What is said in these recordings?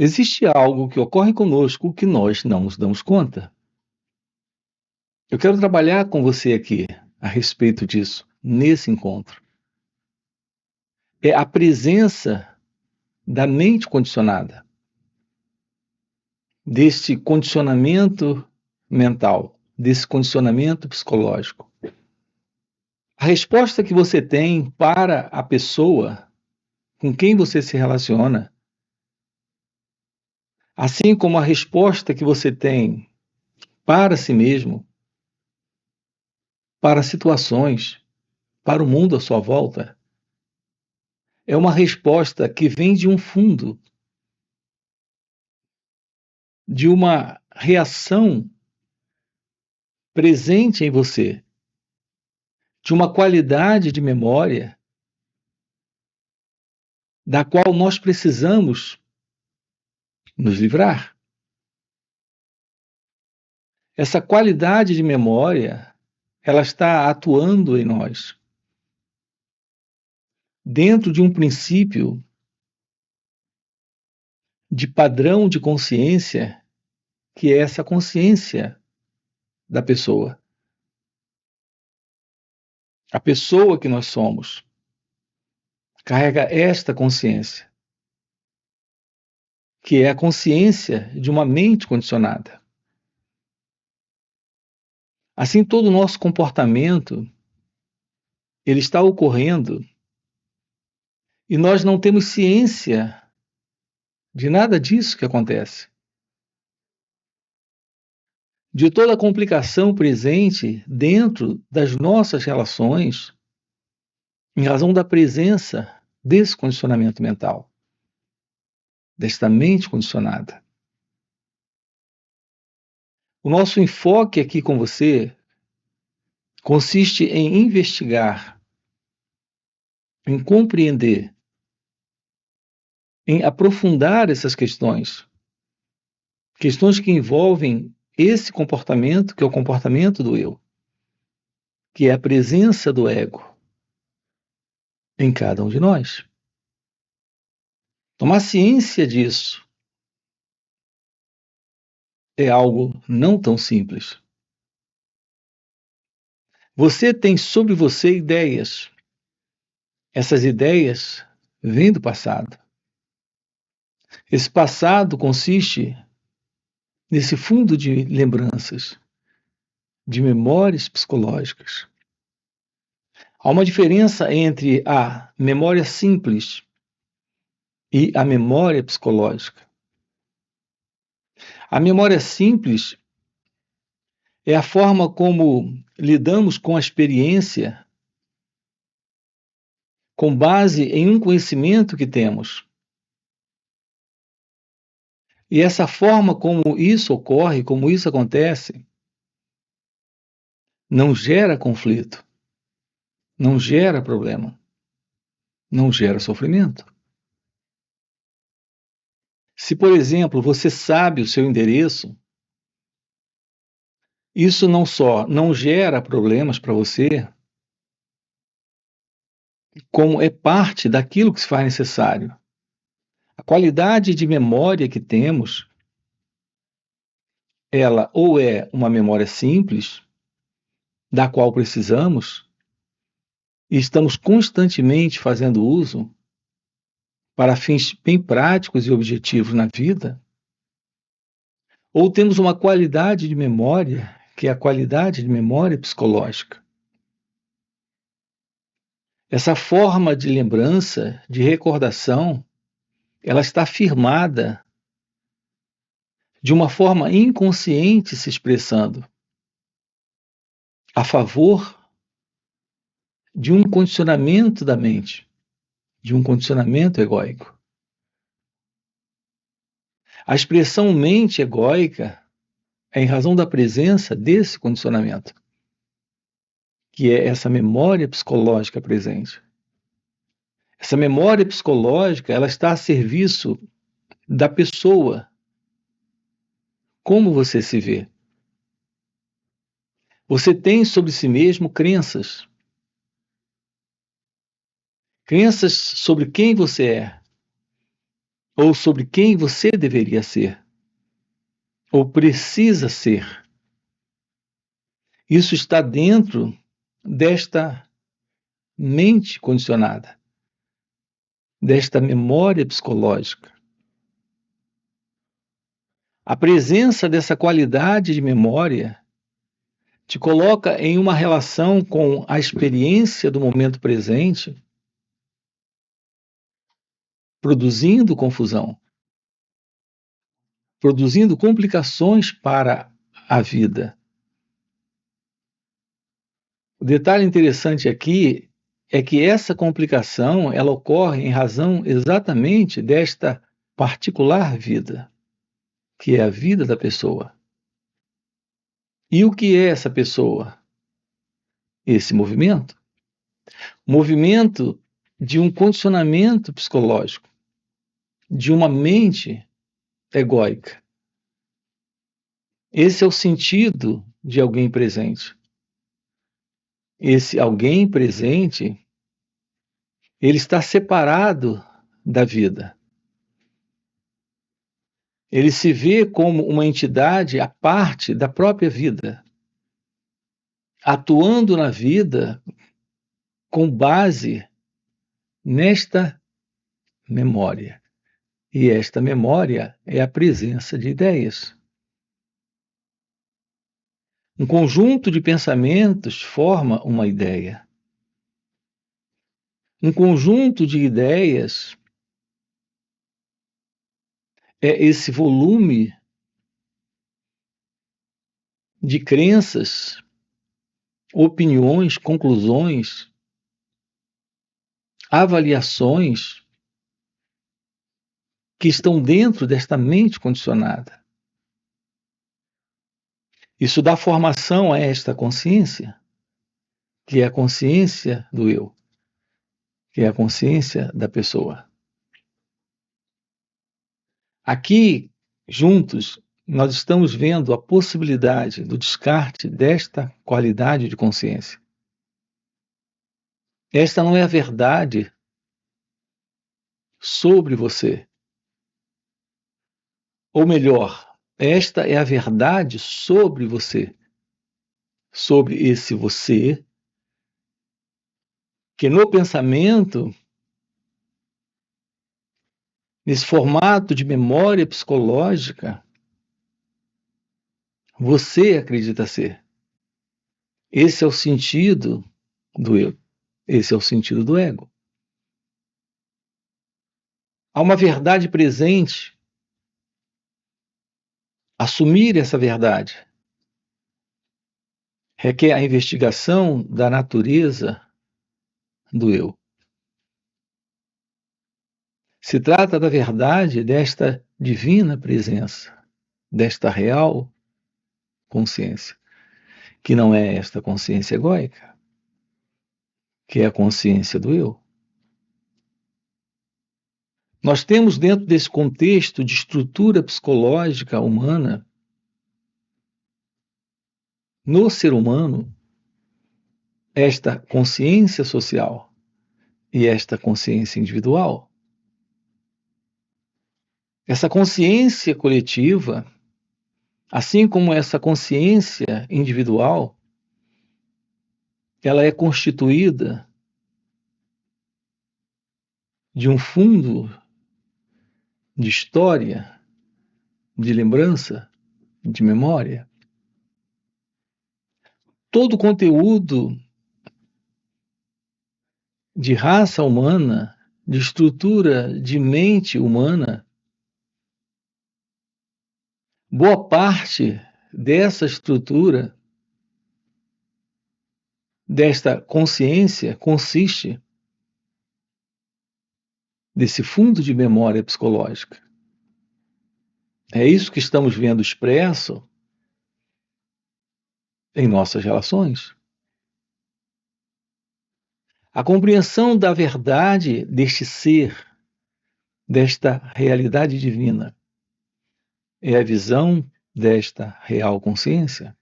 Existe algo que ocorre conosco que nós não nos damos conta. Eu quero trabalhar com você aqui a respeito disso, nesse encontro. É a presença da mente condicionada, deste condicionamento mental, desse condicionamento psicológico. A resposta que você tem para a pessoa com quem você se relaciona, assim como a resposta que você tem para si mesmo, para situações, para o mundo à sua volta, é uma resposta que vem de um fundo, de uma reação presente em você, de uma qualidade de memória da qual nós precisamos nos livrar. Essa qualidade de memória, ela está atuando em nós dentro de um princípio de padrão de consciência, que é essa consciência da pessoa. A pessoa que nós somos carrega esta consciência, que é a consciência de uma mente condicionada. Assim, todo o nosso comportamento, ele está ocorrendo e nós não temos ciência de nada disso que acontece. De toda a complicação presente dentro das nossas relações, em razão da presença desse condicionamento mental, desta mente condicionada. O nosso enfoque aqui com você consiste em investigar, em compreender, em aprofundar essas questões que envolvem esse comportamento, que é o comportamento do eu, que é a presença do ego em cada um de nós. Tomar ciência disso é algo não tão simples. Você tem sobre você ideias. Essas ideias vêm do passado. Esse passado consiste nesse fundo de lembranças, de memórias psicológicas. Há uma diferença entre a memória simples e a memória psicológica. A memória simples é a forma como lidamos com a experiência com base em um conhecimento que temos. E essa forma como isso ocorre, como isso acontece, não gera conflito, não gera problema, não gera sofrimento. Se, por exemplo, você sabe o seu endereço, isso não só não gera problemas para você, como é parte daquilo que se faz necessário. A qualidade de memória que temos, ela ou é uma memória simples, da qual precisamos, e estamos constantemente fazendo uso para fins bem práticos e objetivos na vida, ou temos uma qualidade de memória, que é a qualidade de memória psicológica. Essa forma de lembrança, de recordação, ela está firmada de uma forma inconsciente se expressando a favor de um condicionamento da mente, de um condicionamento egóico. A expressão mente egóica é em razão da presença desse condicionamento, que é essa memória psicológica presente. Essa memória psicológica, ela está a serviço da pessoa. Como você se vê? Você tem sobre si mesmo crenças. Crenças sobre quem você é. ou sobre quem você deveria ser, ou precisa ser. Isso está dentro desta mente condicionada, desta memória psicológica. A presença dessa qualidade de memória te coloca em uma relação com a experiência do momento presente, produzindo confusão, produzindo complicações para a vida. O detalhe interessante aqui é que essa complicação ela ocorre em razão exatamente desta particular vida, que é a vida da pessoa. E o que é essa pessoa? Esse movimento. Movimento de um condicionamento psicológico, de uma mente egóica. Esse é o sentido de alguém presente. Esse alguém presente, ele está separado da vida. Ele se vê como uma entidade à parte da própria vida, atuando na vida com base nesta memória. E esta memória é a presença de ideias. Um conjunto de pensamentos forma uma ideia. Um conjunto de ideias é esse volume de crenças, opiniões, conclusões, avaliações que estão dentro desta mente condicionada. Isso dá formação a esta consciência, que é a consciência do eu, que é a consciência da pessoa. Aqui, juntos, nós estamos vendo a possibilidade do descarte desta qualidade de consciência. Esta não é a verdade sobre você. Ou melhor, esta é a verdade sobre você. Sobre esse você, que no pensamento, nesse formato de memória psicológica, você acredita ser. Esse é o sentido do eu. Esse é o sentido do ego. Há uma verdade presente. Assumir essa verdade requer a investigação da natureza do eu. Se trata da verdade desta divina presença, desta real consciência, que não é esta consciência egóica, que é a consciência do eu. Nós temos dentro desse contexto de estrutura psicológica humana, no ser humano, esta consciência social e esta consciência individual. Essa consciência coletiva, assim como essa consciência individual, ela é constituída de um fundo de história, de lembrança, de memória. Todo o conteúdo de raça humana, de estrutura de mente humana, boa parte dessa estrutura, desta consciência, consiste desse fundo de memória psicológica. É isso que estamos vendo expresso em nossas relações. A compreensão da verdade deste ser, desta realidade divina, é a visão desta real consciência.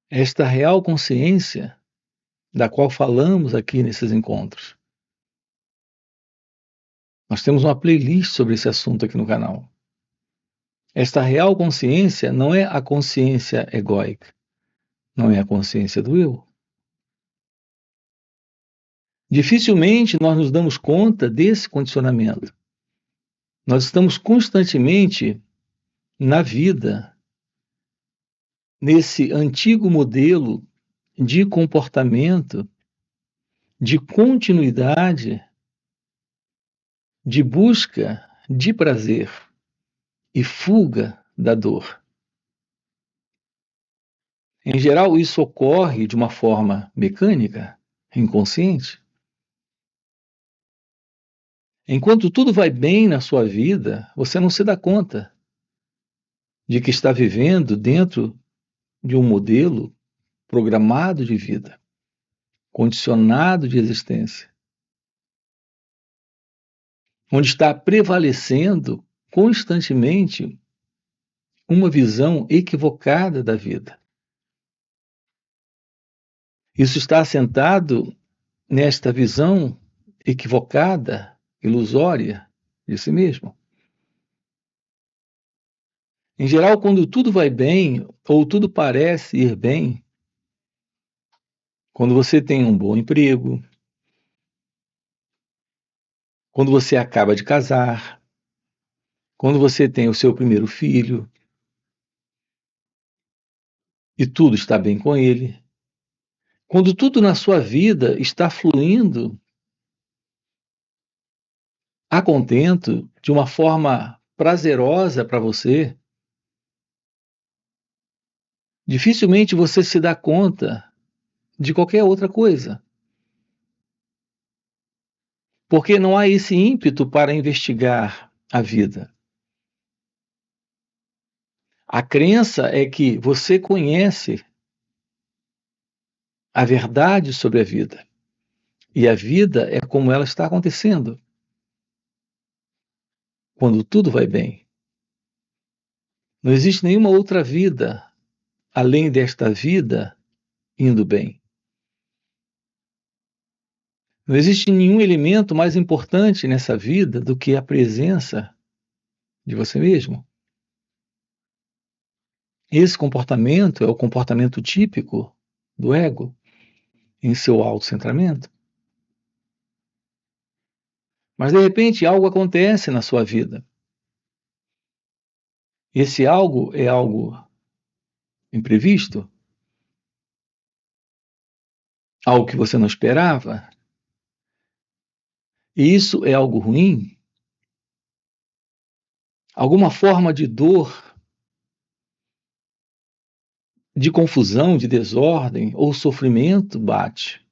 Esta real consciência da qual falamos aqui nesses encontros. Nós temos uma playlist sobre esse assunto aqui no canal. Esta real consciência não é a consciência egóica, não é a consciência do eu. Dificilmente nós nos damos conta desse condicionamento. Nós estamos constantemente na vida, nesse antigo modelo de comportamento, de continuidade, de busca de prazer e fuga da dor. Em geral, isso ocorre de uma forma mecânica, inconsciente. Enquanto tudo vai bem na sua vida, você não se dá conta de que está vivendo dentro de um modelo programado de vida, condicionado de existência, onde está prevalecendo constantemente uma visão equivocada da vida. Isso está assentado nesta visão equivocada, ilusória de si mesmo. Em geral, quando tudo vai bem, ou tudo parece ir bem, quando você tem um bom emprego, quando você acaba de casar, quando você tem o seu primeiro filho, e tudo está bem com ele, quando tudo na sua vida está fluindo a contento, de uma forma prazerosa para você, dificilmente você se dá conta de qualquer outra coisa. Porque não há esse ímpeto para investigar a vida. A crença é que você conhece a verdade sobre a vida. E a vida é como ela está acontecendo. Quando tudo vai bem. Não existe nenhuma outra vida além desta vida indo bem. Não existe nenhum elemento mais importante nessa vida do que a presença de você mesmo. Esse comportamento é o comportamento típico do ego em seu autocentramento. Mas de repente algo acontece na sua vida. Esse algo é algo imprevisto, algo que você não esperava. E isso é algo ruim? Alguma forma de dor, de confusão, de desordem ou sofrimento bate.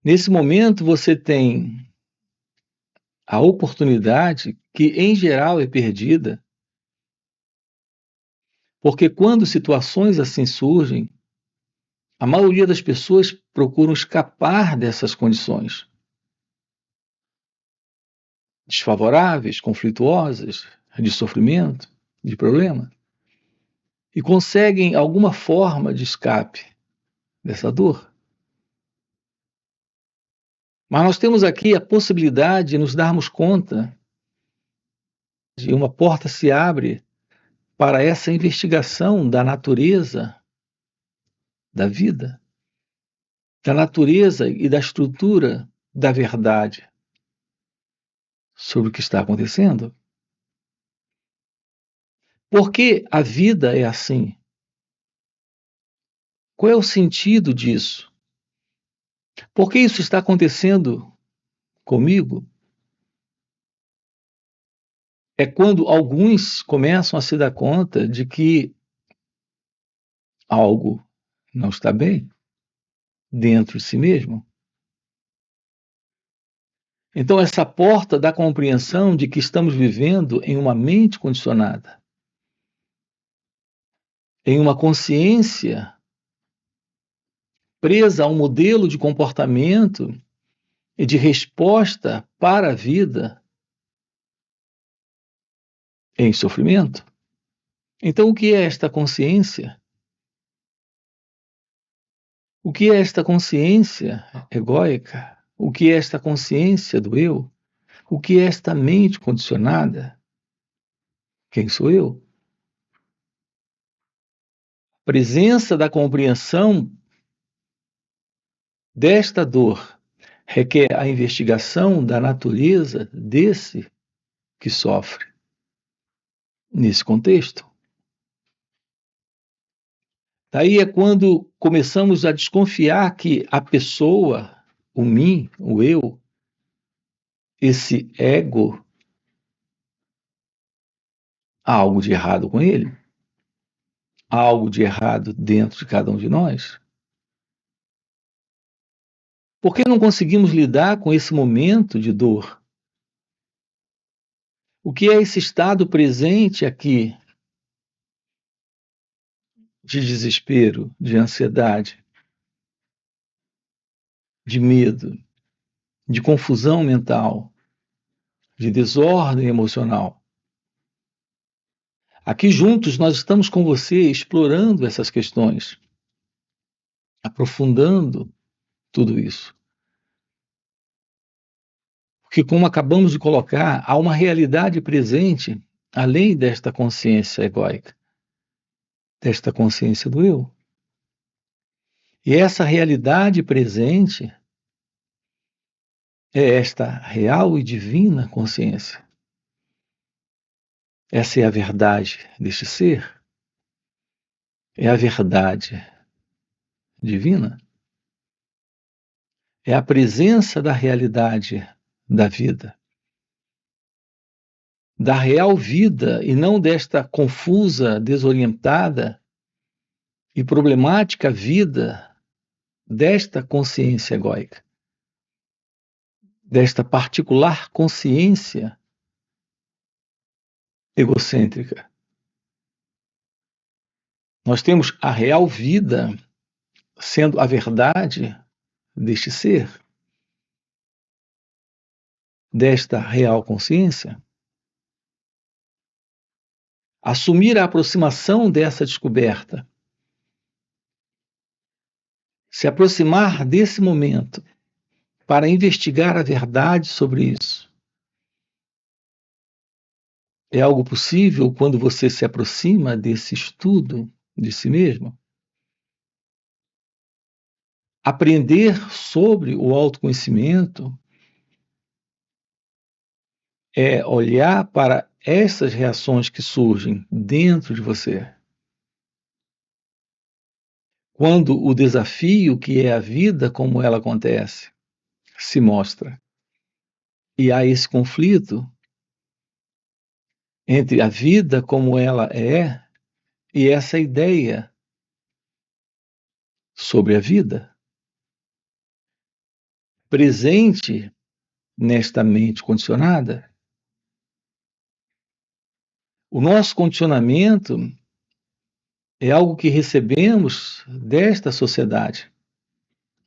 Nesse momento você tem a oportunidade, que em geral é perdida, porque quando situações assim surgem, a maioria das pessoas procuram escapar dessas condições desfavoráveis, conflituosas, de sofrimento, de problema, e conseguem alguma forma de escape dessa dor. Mas nós temos aqui a possibilidade de nos darmos conta de uma porta se abre para essa investigação da natureza da vida, da natureza e da estrutura da verdade sobre o que está acontecendo. Por que a vida é assim? Qual é o sentido disso? Por que isso está acontecendo comigo? É quando alguns começam a se dar conta de que algo não está bem dentro de si mesmo. Então, essa porta da compreensão de que estamos vivendo em uma mente condicionada, em uma consciência presa a um modelo de comportamento e de resposta para a vida em sofrimento. Então, o que é esta consciência? O que é esta consciência egóica? o que é esta consciência do eu, o que é esta mente condicionada, quem sou eu? A presença da compreensão desta dor requer a investigação da natureza desse que sofre nesse contexto. Daí é quando começamos a desconfiar que a pessoa, o mim, o eu, esse ego, há algo de errado com ele? Há algo de errado dentro de cada um de nós? Por que não conseguimos lidar com esse momento de dor? O que é esse estado presente aqui de desespero, de ansiedade, de medo, de confusão mental, de desordem emocional? Aqui juntos nós estamos com você explorando essas questões, aprofundando tudo isso. Porque, como acabamos de colocar, há uma realidade presente além desta consciência egóica, desta consciência do eu. E essa realidade presente é esta real e divina consciência. Essa é a verdade deste ser. É a verdade divina. É a presença da realidade da vida. Da real vida e não desta confusa, desorientada e problemática vida desta consciência egóica. Desta particular consciência egocêntrica. Nós temos a real vida sendo a verdade deste ser, desta real consciência. Assumir a aproximação dessa descoberta, se aproximar desse momento para investigar a verdade sobre isso. É algo possível quando você se aproxima desse estudo de si mesmo? Aprender sobre o autoconhecimento é olhar para essas reações que surgem dentro de você. Quando o desafio que é a vida como ela acontece se mostra. E há esse conflito entre a vida como ela é e essa ideia sobre a vida presente nesta mente condicionada. O nosso condicionamento é algo que recebemos desta sociedade,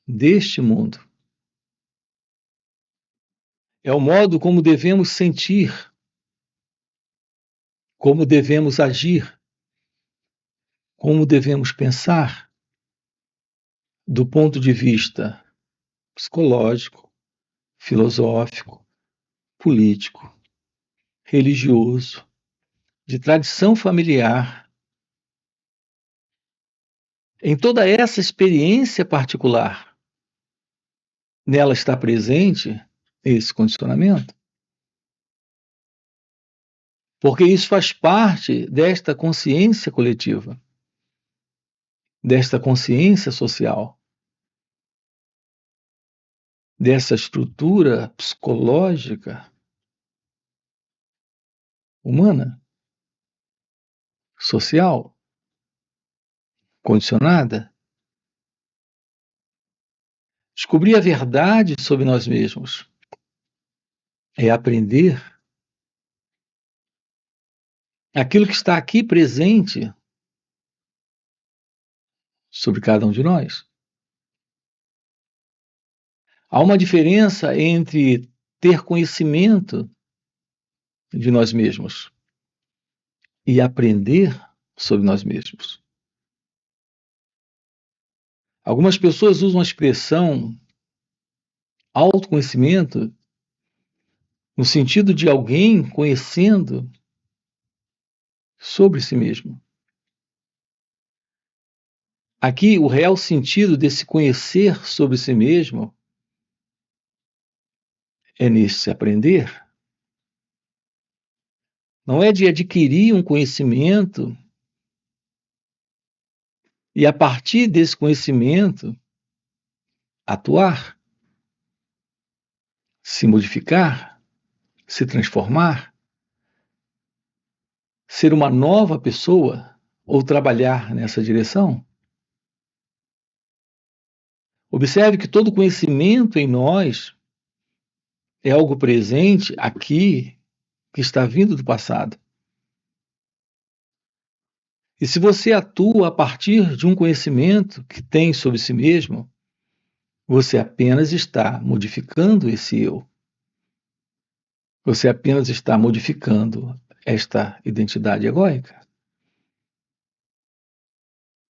deste mundo. É o modo como devemos sentir, como devemos agir, como devemos pensar, do ponto de vista psicológico, filosófico, político, religioso, de tradição familiar. Em toda essa experiência particular, nela está presente esse condicionamento. Porque isso faz parte desta consciência coletiva, desta consciência social, dessa estrutura psicológica humana, social, condicionada. Descobrir a verdade sobre nós mesmos é aprender aquilo que está aqui presente sobre cada um de nós. Há uma diferença entre ter conhecimento de nós mesmos e aprender sobre nós mesmos. Algumas pessoas usam a expressão autoconhecimento no sentido de alguém conhecendo sobre si mesmo. Aqui, o real sentido desse conhecer sobre si mesmo é nesse aprender. Não é de adquirir um conhecimento e, a partir desse conhecimento, atuar, se modificar, se transformar, ser uma nova pessoa ou trabalhar nessa direção. Observe que todo conhecimento em nós é algo presente aqui que está vindo do passado. E se você atua a partir de um conhecimento que tem sobre si mesmo, você apenas está modificando esse eu. Você apenas está modificando esta identidade egóica.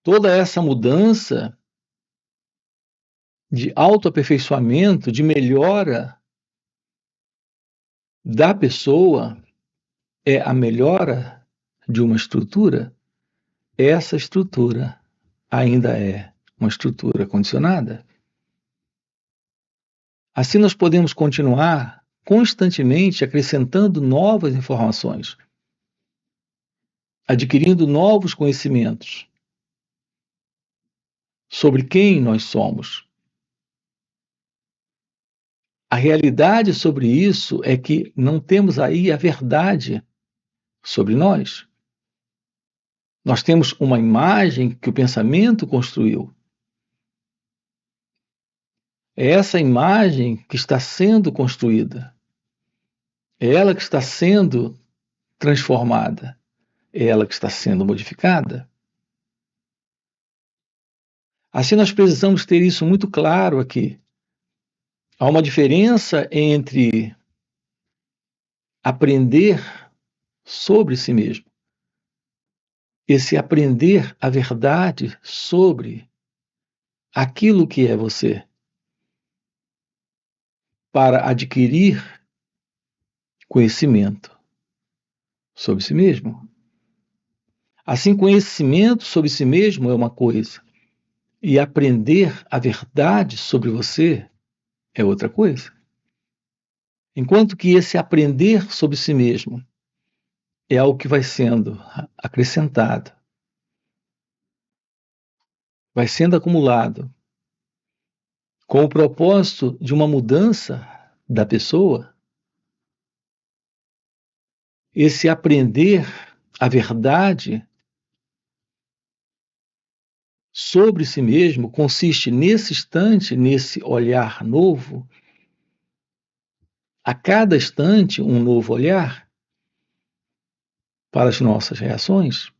Toda essa mudança de autoaperfeiçoamento, de melhora da pessoa, é a melhora de uma estrutura. Essa estrutura ainda é uma estrutura condicionada. Assim, nós podemos continuar constantemente acrescentando novas informações, adquirindo novos conhecimentos sobre quem nós somos. A realidade sobre isso é que não temos aí a verdade sobre nós. Nós temos uma imagem que o pensamento construiu. É essa imagem que está sendo construída. É ela que está sendo transformada. É ela que está sendo modificada. Assim, nós precisamos ter isso muito claro aqui. Há uma diferença entre aprender sobre si mesmo, esse aprender a verdade sobre aquilo que é você, para adquirir conhecimento sobre si mesmo. Assim, conhecimento sobre si mesmo é uma coisa, e aprender a verdade sobre você é outra coisa. Enquanto que esse aprender sobre si mesmo é algo que vai sendo acrescentado, vai sendo acumulado, com o propósito de uma mudança da pessoa, esse aprender a verdade sobre si mesmo consiste nesse instante, nesse olhar novo, a cada instante um novo olhar para as nossas reações.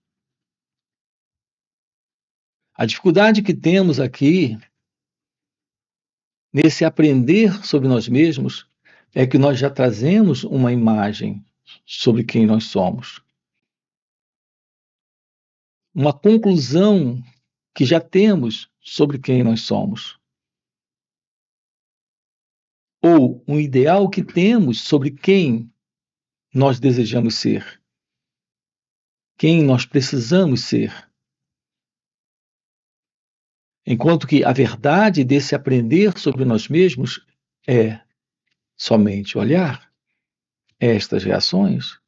A dificuldade que temos aqui, nesse aprender sobre nós mesmos, é que nós já trazemos uma imagem sobre quem nós somos. Uma conclusão que já temos sobre quem nós somos. Ou um ideal que temos sobre quem nós desejamos ser. Quem nós precisamos ser. Enquanto que a verdade desse aprender sobre nós mesmos é somente olhar estas reações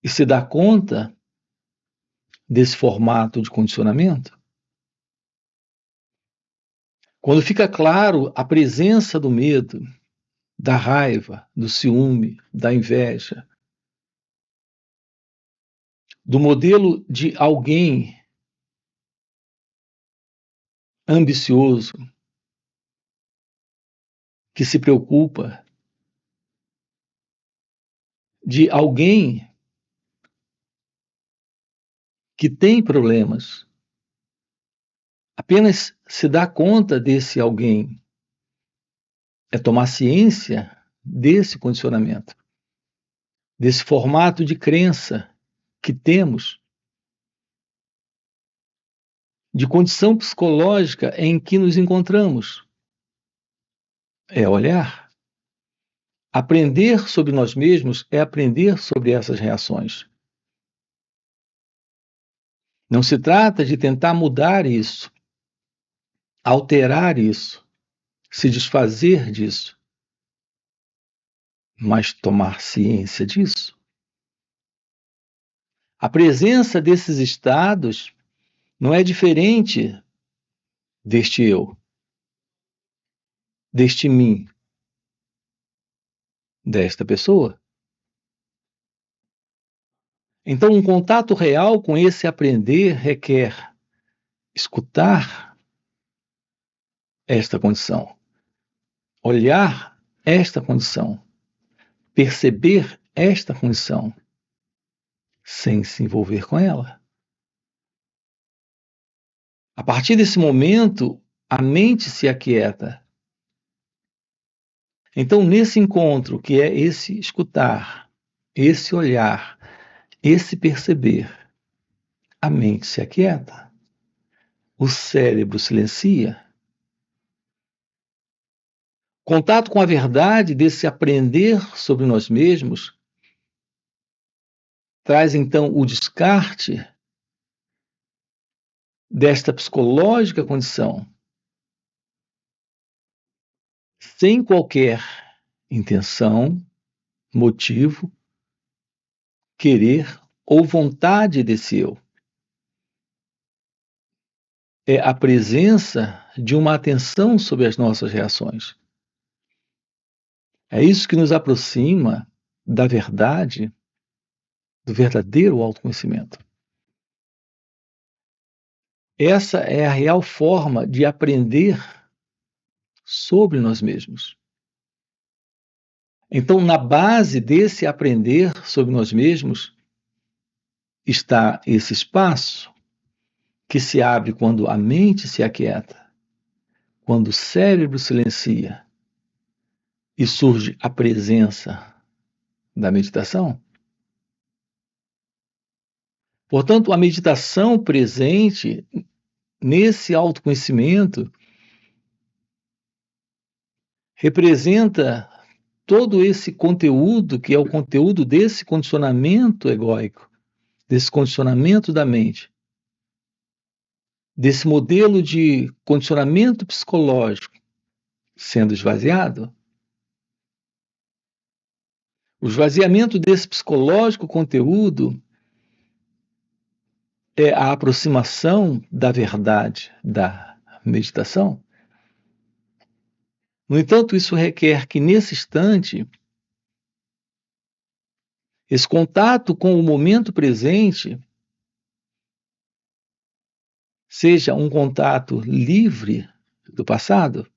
e se dar conta desse formato de condicionamento. Quando fica claro a presença do medo, da raiva, do ciúme, da inveja, do modelo de alguém ambicioso, que se preocupa, de alguém que tem problemas, apenas se dá conta desse alguém é tomar ciência desse condicionamento, desse formato de crença que temos, de condição psicológica em que nos encontramos. é olhar. Aprender sobre nós mesmos é aprender sobre essas reações. Não se trata de tentar mudar isso, alterar isso, se desfazer disso, mas tomar ciência disso. A presença desses estados não é diferente deste eu, deste mim, desta pessoa. Então, um contato real com esse aprender requer escutar esta condição, olhar esta condição, perceber esta condição, sem se envolver com ela. A partir desse momento, a mente se aquieta. Então, nesse encontro, que é esse escutar, esse olhar, esse perceber, a mente se aquieta. O cérebro silencia. Contato com a verdade desse aprender sobre nós mesmos traz então o descarte desta psicológica condição, sem qualquer intenção, motivo, querer ou vontade desse eu. É a presença de uma atenção sobre as nossas reações. É isso que nos aproxima da verdade, do verdadeiro autoconhecimento. Essa é a real forma de aprender sobre nós mesmos. Então, na base desse aprender sobre nós mesmos, está esse espaço que se abre quando a mente se aquieta, quando o cérebro silencia e surge a presença da meditação. Portanto, a meditação presente nesse autoconhecimento representa todo esse conteúdo que é o conteúdo desse condicionamento egóico, desse condicionamento da mente, desse modelo de condicionamento psicológico sendo esvaziado. O esvaziamento desse psicológico conteúdo é a aproximação da verdade da meditação. No entanto, isso requer que, nesse instante, esse contato com o momento presente seja um contato livre do passado,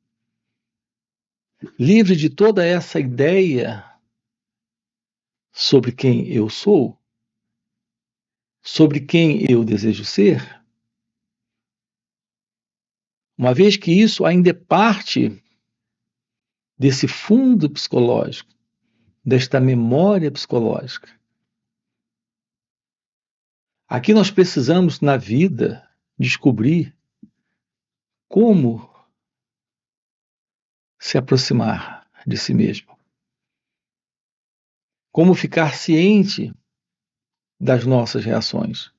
livre de toda essa ideia sobre quem eu sou, sobre quem eu desejo ser, uma vez que isso ainda é parte desse fundo psicológico, desta memória psicológica. Aqui nós precisamos, na vida, descobrir como se aproximar de si mesmo. Como ficar ciente das nossas reações.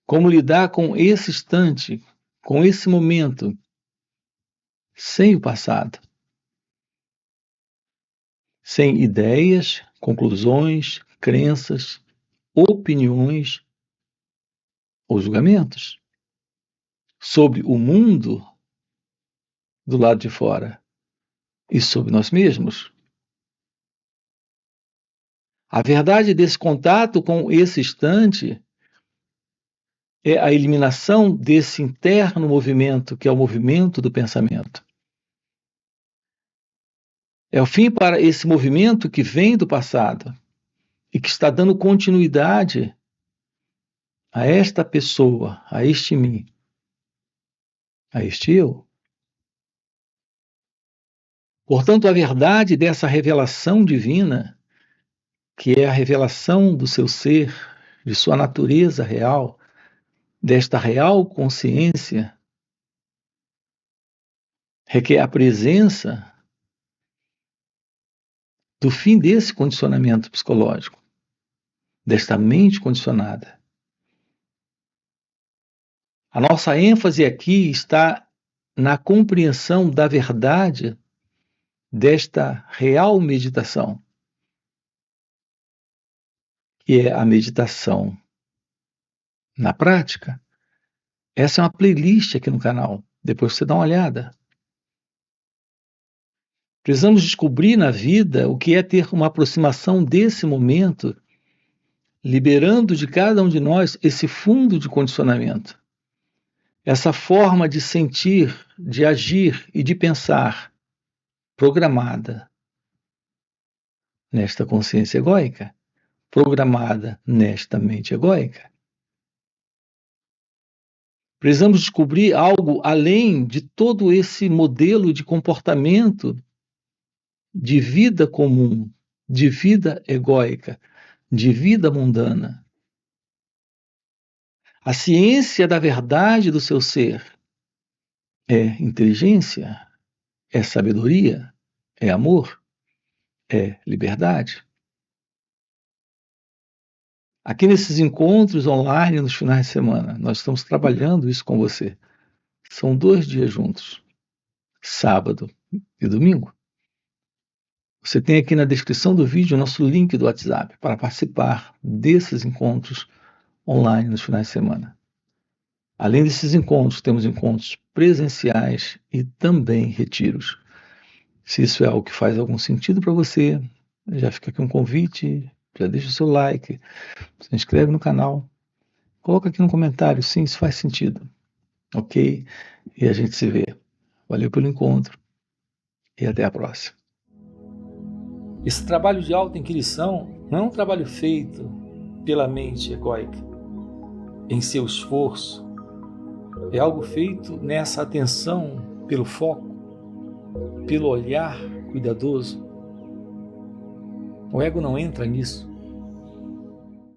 Como lidar com esse instante, com esse momento, sem o passado. Sem ideias, conclusões, crenças, opiniões ou julgamentos sobre o mundo do lado de fora e sobre nós mesmos. A verdade desse contato com esse instante é a eliminação desse interno movimento, que é o movimento do pensamento. É o fim para esse movimento que vem do passado e que está dando continuidade a esta pessoa, a este mim, a este eu. Portanto, a verdade dessa revelação divina, que é a revelação do seu ser, de sua natureza real, desta real consciência, requer a presença do fim desse condicionamento psicológico, desta mente condicionada. A nossa ênfase aqui está na compreensão da verdade desta real meditação, que é a meditação na prática. Essa é uma playlist aqui no canal, depois você dá uma olhada. Precisamos descobrir na vida o que é ter uma aproximação desse momento, liberando de cada um de nós esse fundo de condicionamento, essa forma de sentir, de agir e de pensar programada nesta consciência egóica, programada nesta mente egóica. Precisamos descobrir algo além de todo esse modelo de comportamento de vida comum, de vida egóica, de vida mundana. A ciência da verdade do seu ser é inteligência, é sabedoria, é amor, é liberdade. Aqui nesses encontros online nos finais de semana, nós estamos trabalhando isso com você. São 2 dias juntos, sábado e domingo. Você tem aqui na descrição do vídeo o nosso link do WhatsApp para participar desses encontros online nos finais de semana. Além desses encontros, temos encontros presenciais e também retiros. Se isso é algo que faz algum sentido para você, já fica aqui um convite, já deixa o seu like, se inscreve no canal, coloca aqui no comentário, sim, isso faz sentido, ok? E a gente se vê. Valeu pelo encontro e até a próxima. Esse trabalho de autoinquisição não é um trabalho feito pela mente egóica, em seu esforço. É algo feito nessa atenção pelo foco, pelo olhar cuidadoso. O ego não entra nisso.